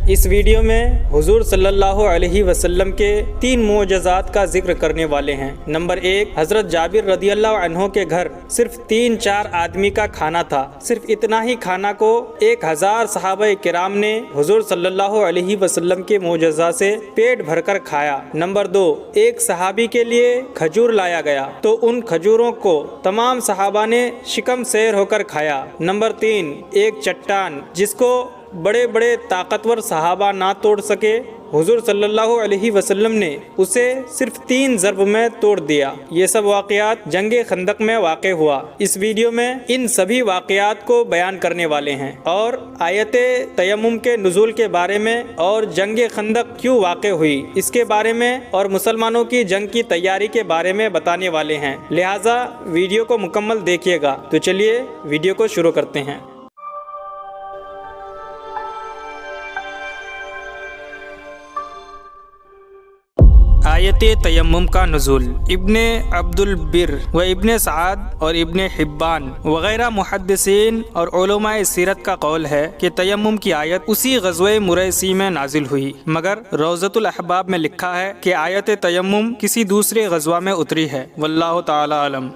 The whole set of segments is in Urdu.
اس ویڈیو میں حضور صلی اللہ علیہ وسلم کے 3 معجزات کا ذکر کرنے والے ہیں۔ نمبر 1، حضرت جابر رضی اللہ عنہ کے گھر صرف 3-4 آدمی کا کھانا تھا۔ صرف اتنا ہی کھانا کو 1000 صحابہ کرام نے حضور صلی اللہ علیہ وسلم کے معجزہ سے پیٹ بھر کر کھایا۔ نمبر 2، ایک صحابی کے لیے کھجور لایا گیا تو ان کھجوروں کو تمام صحابہ نے شکم سیر ہو کر کھایا۔ نمبر 3، ایک چٹان جس کو بڑے بڑے طاقتور صحابہ نہ توڑ سکے، حضور صلی اللہ علیہ وسلم نے اسے صرف 3 ضرب میں توڑ دیا۔ یہ سب واقعات جنگ خندق میں واقع ہوا۔ اس ویڈیو میں ان سبھی واقعات کو بیان کرنے والے ہیں اور آیت تیمم کے نزول کے بارے میں اور جنگ خندق کیوں واقع ہوئی اس کے بارے میں اور مسلمانوں کی جنگ کی تیاری کے بارے میں بتانے والے ہیں، لہٰذا ویڈیو کو مکمل دیکھیے گا۔ تو چلیے ویڈیو کو شروع کرتے ہیں۔ آیت تیمم کا نزول۔ ابن عبد البر و ابن سعد اور ابن حبان وغیرہ محدثین اور علماء سیرت کا قول ہے کہ تیمم کی آیت اسی غزوہ مریسی میں نازل ہوئی، مگر روضۃ الاحباب میں لکھا ہے کہ آیت تیمم کسی دوسرے غزوہ میں اتری ہے، واللہ تعالی عالم۔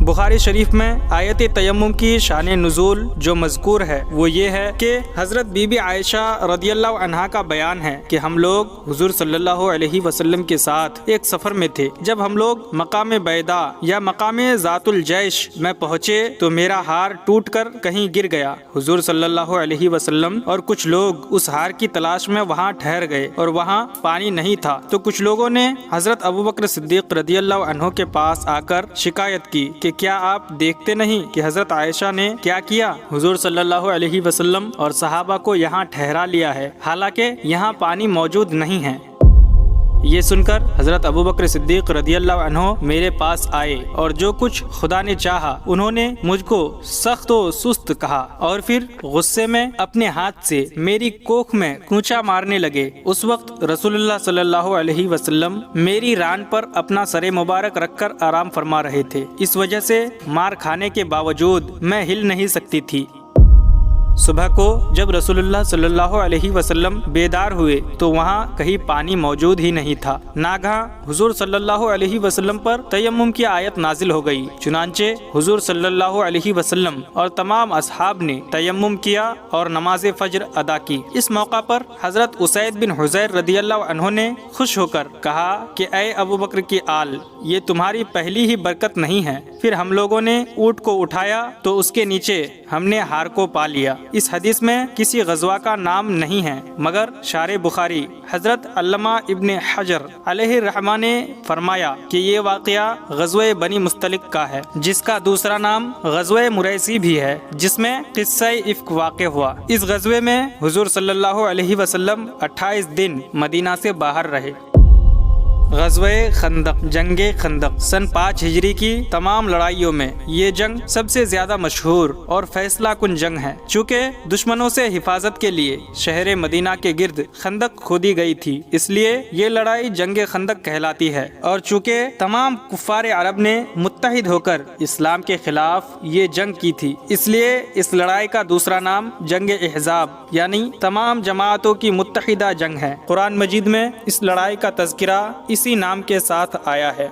بخاری شریف میں آیت تیمم کی شان نزول جو مذکور ہے وہ یہ ہے کہ حضرت بی بی عائشہ رضی اللہ عنہا کا بیان ہے کہ ہم لوگ حضور صلی اللہ علیہ وسلم کے ساتھ ایک سفر میں تھے۔ جب ہم لوگ مقام بیدا یا مقام ذات الجیش میں پہنچے تو میرا ہار ٹوٹ کر کہیں گر گیا۔ حضور صلی اللہ علیہ وسلم اور کچھ لوگ اس ہار کی تلاش میں وہاں ٹھہر گئے اور وہاں پانی نہیں تھا، تو کچھ لوگوں نے حضرت ابوبکر صدیق رضی اللہ عنہ کے پاس آ کر شکایت کی کہ کیا آپ دیکھتے نہیں کہ حضرت عائشہ نے کیا کیا؟ حضور صلی اللہ علیہ وسلم اور صحابہ کو یہاں ٹھہرا لیا ہے، حالانکہ یہاں پانی موجود نہیں ہے۔ یہ سن کر حضرت ابوبکر صدیق رضی اللہ عنہ میرے پاس آئے اور جو کچھ خدا نے چاہا انہوں نے مجھ کو سخت و سست کہا اور پھر غصے میں اپنے ہاتھ سے میری کوکھ میں کونچا مارنے لگے۔ اس وقت رسول اللہ صلی اللہ علیہ وسلم میری ران پر اپنا سر مبارک رکھ کر آرام فرما رہے تھے، اس وجہ سے مار کھانے کے باوجود میں ہل نہیں سکتی تھی۔ صبح کو جب رسول اللہ صلی اللہ علیہ وسلم بیدار ہوئے تو وہاں کہیں پانی موجود ہی نہیں تھا۔ ناگہاں حضور صلی اللہ علیہ وسلم پر تیمم کی آیت نازل ہو گئی، چنانچہ حضور صلی اللہ علیہ وسلم اور تمام اصحاب نے تیمم کیا اور نماز فجر ادا کی۔ اس موقع پر حضرت اسید بن حضیر رضی اللہ عنہ نے خوش ہو کر کہا کہ اے ابوبکر کی آل، یہ تمہاری پہلی ہی برکت نہیں ہے۔ پھر ہم لوگوں نے اونٹ کو اٹھایا تو اس کے نیچے ہم نے ہار کو پا لیا۔ اس حدیث میں کسی غزوہ کا نام نہیں ہے، مگر شارح بخاری حضرت علامہ ابن حجر علیہ الرحمہ نے فرمایا کہ یہ واقعہ غزوہ بنی مستلق کا ہے، جس کا دوسرا نام غزوہ مریسی بھی ہے، جس میں قصہ افک واقع ہوا۔ اس غزوے میں حضور صلی اللہ علیہ وسلم 28 دن مدینہ سے باہر رہے۔ غزوہ خندق، جنگ خندق سن 5 ہجری کی تمام لڑائیوں میں یہ جنگ سب سے زیادہ مشہور اور فیصلہ کن جنگ ہے، چونکہ دشمنوں سے حفاظت کے لیے شہر مدینہ کے گرد خندق کھودی گئی تھی، اس لیے یہ لڑائی جنگ خندق کہلاتی ہے۔ اور چونکہ تمام کفار عرب نے متحد ہو کر اسلام کے خلاف یہ جنگ کی تھی، اس لیے اس لڑائی کا دوسرا نام جنگ احزاب یعنی تمام جماعتوں کی متحدہ جنگ ہے۔ قرآن مجید میں اس لڑائی کا تذکرہ اسی نام کے ساتھ آیا ہے۔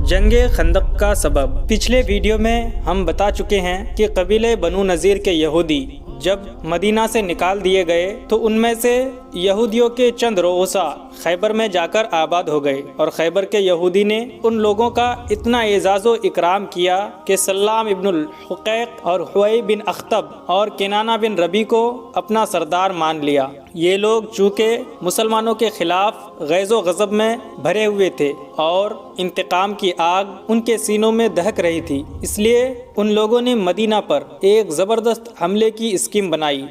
جنگ خندق کا سبب پچھلے ویڈیو میں ہم بتا چکے ہیں کہ قبیلے بنو نذیر کے یہودی جب مدینہ سے نکال دیے گئے تو ان میں سے یہودیوں کے چند رؤسا خیبر میں جا کر آباد ہو گئے، اور خیبر کے یہودی نے ان لوگوں کا اتنا اعزاز و اکرام کیا کہ سلام ابن الحقیق اور حوئی بن اخطب اور کنانہ بن ربی کو اپنا سردار مان لیا۔ یہ لوگ چونکہ مسلمانوں کے خلاف غیظ و غضب میں بھرے ہوئے تھے اور انتقام کی آگ ان کے سینوں میں دہک رہی تھی، اس لیے ان لوگوں نے مدینہ پر ایک زبردست حملے کی اسکیم بنائی۔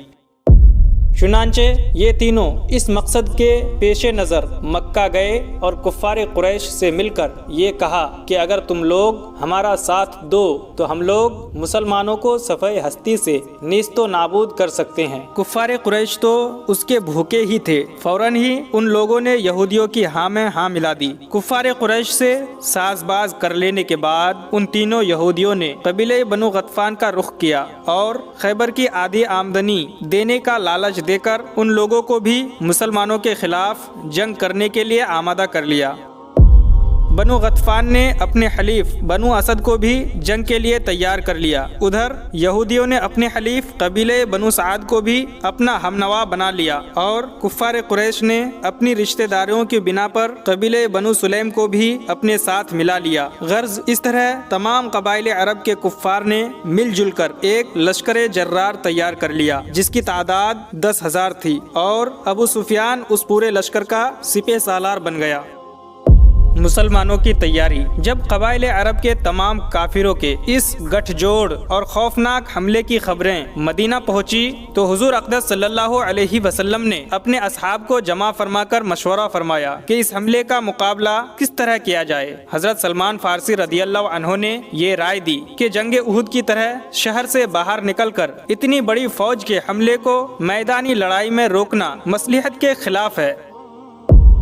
چنانچہ یہ تینوں اس مقصد کے پیش نظر مکہ گئے اور کفار قریش سے مل کر یہ کہا کہ اگر تم لوگ ہمارا ساتھ دو تو ہم لوگ مسلمانوں کو صفحہ ہستی سے نیست و نابود کر سکتے ہیں۔ کفار قریش تو اس کے بھوکے ہی تھے، فوراً ہی ان لوگوں نے یہودیوں کی ہاں میں ہاں ملا دی۔ کفار قریش سے ساز باز کر لینے کے بعد ان تینوں یہودیوں نے قبیلہ بنو غطفان کا رخ کیا اور خیبر کی آدھی آمدنی دینے کا لالچ دے کر ان لوگوں کو بھی مسلمانوں کے خلاف جنگ کرنے کے لیے آمادہ کر لیا۔ بنو غطفان نے اپنے حلیف بنو اسد کو بھی جنگ کے لیے تیار کر لیا۔ ادھر یہودیوں نے اپنے حلیف قبیلہ بنو سعد کو بھی اپنا ہمنوا بنا لیا، اور کفار قریش نے اپنی رشتہ داریوں کی بنا پر قبیلہ بنو سلیم کو بھی اپنے ساتھ ملا لیا۔ غرض اس طرح تمام قبائل عرب کے کفار نے مل جل کر ایک لشکر جرار تیار کر لیا جس کی تعداد 10,000 تھی، اور ابو سفیان اس پورے لشکر کا سپہ سالار بن گیا۔ مسلمانوں کی تیاری۔ جب قبائل عرب کے تمام کافروں کے اس گٹھ جوڑ اور خوفناک حملے کی خبریں مدینہ پہنچی تو حضور اقدس صلی اللہ علیہ وسلم نے اپنے اصحاب کو جمع فرما کر مشورہ فرمایا کہ اس حملے کا مقابلہ کس طرح کیا جائے۔ حضرت سلمان فارسی رضی اللہ عنہ نے یہ رائے دی کہ جنگ احد کی طرح شہر سے باہر نکل کر اتنی بڑی فوج کے حملے کو میدانی لڑائی میں روکنا مصلحت کے خلاف ہے،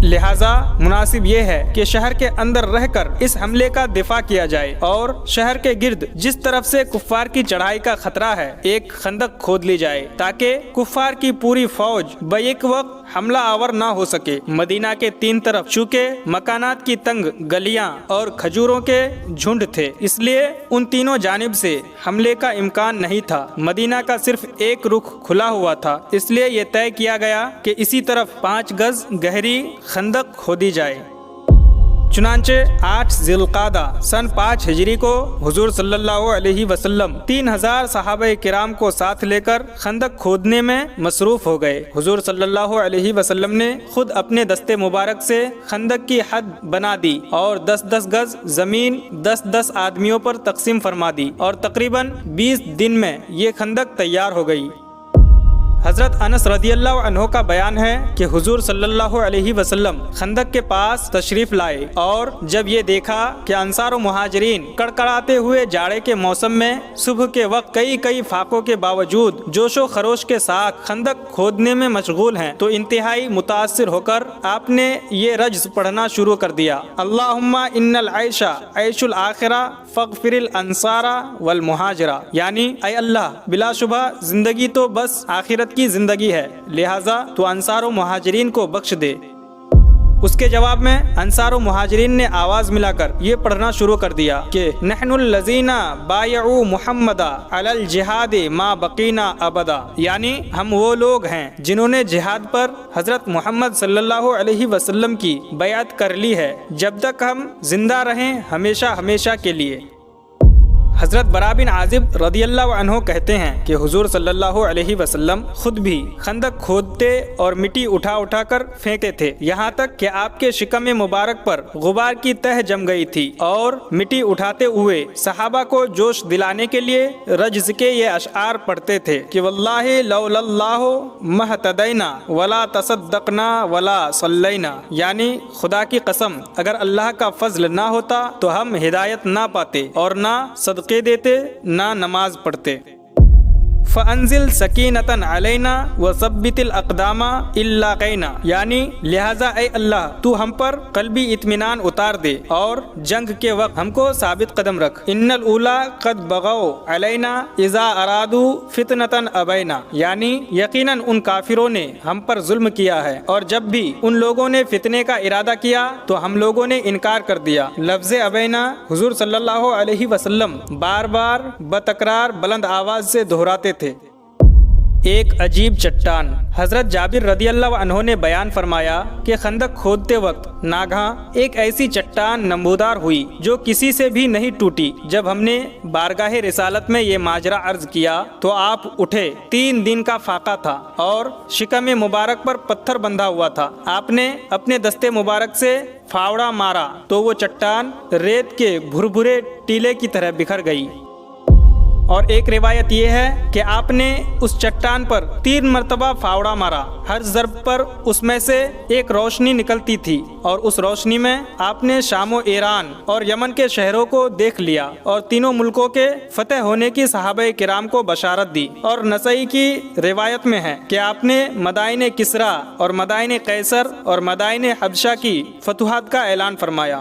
لہٰذا مناسب یہ ہے کہ شہر کے اندر رہ کر اس حملے کا دفاع کیا جائے، اور شہر کے گرد جس طرف سے کفار کی چڑھائی کا خطرہ ہے ایک خندق کھود لی جائے تاکہ کفار کی پوری فوج بیک وقت حملہ آور نہ ہو سکے۔ مدینہ کے 3 طرف چونکہ مکانات کی تنگ گلیاں اور کھجوروں کے جھنڈ تھے، اس لیے ان تینوں جانب سے حملے کا امکان نہیں تھا۔ مدینہ کا صرف ایک رخ کھلا ہوا تھا، اس لیے یہ طے کیا گیا کہ اسی طرف 5 گز گہری خندق کھودی جائے۔ چنانچہ 8 ذی القعدہ سن 5 ہجری کو حضور صلی اللہ علیہ وسلم 3000 صحابہ کرام کو ساتھ لے کر خندق کھودنے میں مصروف ہو گئے۔ حضور صلی اللہ علیہ وسلم نے خود اپنے دستے مبارک سے خندق کی حد بنا دی اور 10-10 گز زمین 10-10 آدمیوں پر تقسیم فرما دی، اور تقریباً 20 دن میں یہ خندق تیار ہو گئی۔ حضرت انس رضی اللہ عنہ کا بیان ہے کہ حضور صلی اللہ علیہ وسلم خندق کے پاس تشریف لائے، اور جب یہ دیکھا کہ انصار و مہاجرین کڑکڑاتے ہوئے جاڑے کے موسم میں صبح کے وقت کئی فاقوں کے باوجود جوش و خروش کے ساتھ خندق کھودنے میں مشغول ہیں، تو انتہائی متاثر ہو کر آپ نے یہ رجز پڑھنا شروع کر دیا: اللہم ان العیش عیش الآخرہ فاغفر الانصار والمہاجرہ، یعنی اے اللہ بلا شبہ زندگی تو بس آخرت کی زندگی ہے، لہٰذا تو انصار و مہاجرین کو بخش دے۔ اس کے جواب میں انصار و مہاجرین نے آواز ملا کر یہ پڑھنا شروع کر دیا کہ نحن الذین بایعوا محمدا علی الجہاد ما بقینا ابدا، یعنی ہم وہ لوگ ہیں جنہوں نے جہاد پر حضرت محمد صلی اللہ علیہ وسلم کی بیعت کر لی ہے جب تک ہم زندہ رہیں، ہمیشہ ہمیشہ کے لیے۔ حضرت برا بن عازب رضی اللہ عنہ کہتے ہیں کہ حضور صلی اللہ علیہ وسلم خود بھی خندق کھودتے اور مٹی اٹھا کر پھینکتے تھے، یہاں تک کہ آپ کے شکم مبارک پر غبار کی تہ جم گئی تھی، اور مٹی اٹھاتے ہوئے صحابہ کو جوش دلانے کے لیے رجز کے یہ اشعار پڑھتے تھے کہ واللہ لولا اللہ مہتدینا ولا تصدقنا ولا صلینا، یعنی خدا کی قسم اگر اللہ کا فضل نہ ہوتا تو ہم ہدایت نہ پاتے اور نہ صدقے دیتے، نہ نماز پڑھتے۔ فَأَنزِلْ سَكِينَةً عَلَيْنَا وَثَبِّتِ الْأَقْدَامَ إِلَّا قَيْنَا، یعنی لہٰذا اے اللہ تو ہم پر قلبی اطمینان اتار دے اور جنگ کے وقت ہم کو ثابت قدم رکھ۔ ان الاولیٰ قد بغوا علینا اذا ارادوا فتنة ابینا، یعنی یقیناً ان کافروں نے ہم پر ظلم کیا ہے، اور جب بھی ان لوگوں نے فتنے کا ارادہ کیا تو ہم لوگوں نے انکار کر دیا۔ لفظ ابینا حضور صلی اللہ علیہ وسلم بار بار بتکرار بلند آواز سے دہراتے تھے۔ ایک عجیب چٹان۔ حضرت جابر رضی اللہ عنہ نے بیان فرمایا کہ خندق کھودتے وقت ناگہاں ایک ایسی چٹان نمودار ہوئی جو کسی سے بھی نہیں ٹوٹی۔ جب ہم نے بارگاہ رسالت میں یہ ماجرا عرض کیا تو آپ اٹھے، 3 دن کا فاقہ تھا اور شکم مبارک پر پتھر بندھا ہوا تھا۔ آپ نے اپنے دستے مبارک سے پھاوڑا مارا تو وہ چٹان ریت کے بھربھرے ٹیلے کی طرح بکھر گئی، اور ایک روایت یہ ہے کہ آپ نے اس چٹان پر 3 مرتبہ پھاوڑا مارا، ہر ضرب پر اس میں سے ایک روشنی نکلتی تھی، اور اس روشنی میں آپ نے شام و ایران اور یمن کے شہروں کو دیکھ لیا اور تینوں ملکوں کے فتح ہونے کی صحابہ کرام کو بشارت دی۔ اور نسائی کی روایت میں ہے کہ آپ نے مدائن کسرا اور مدائن قیصر اور مدائن حبشہ کی فتوحات کا اعلان فرمایا۔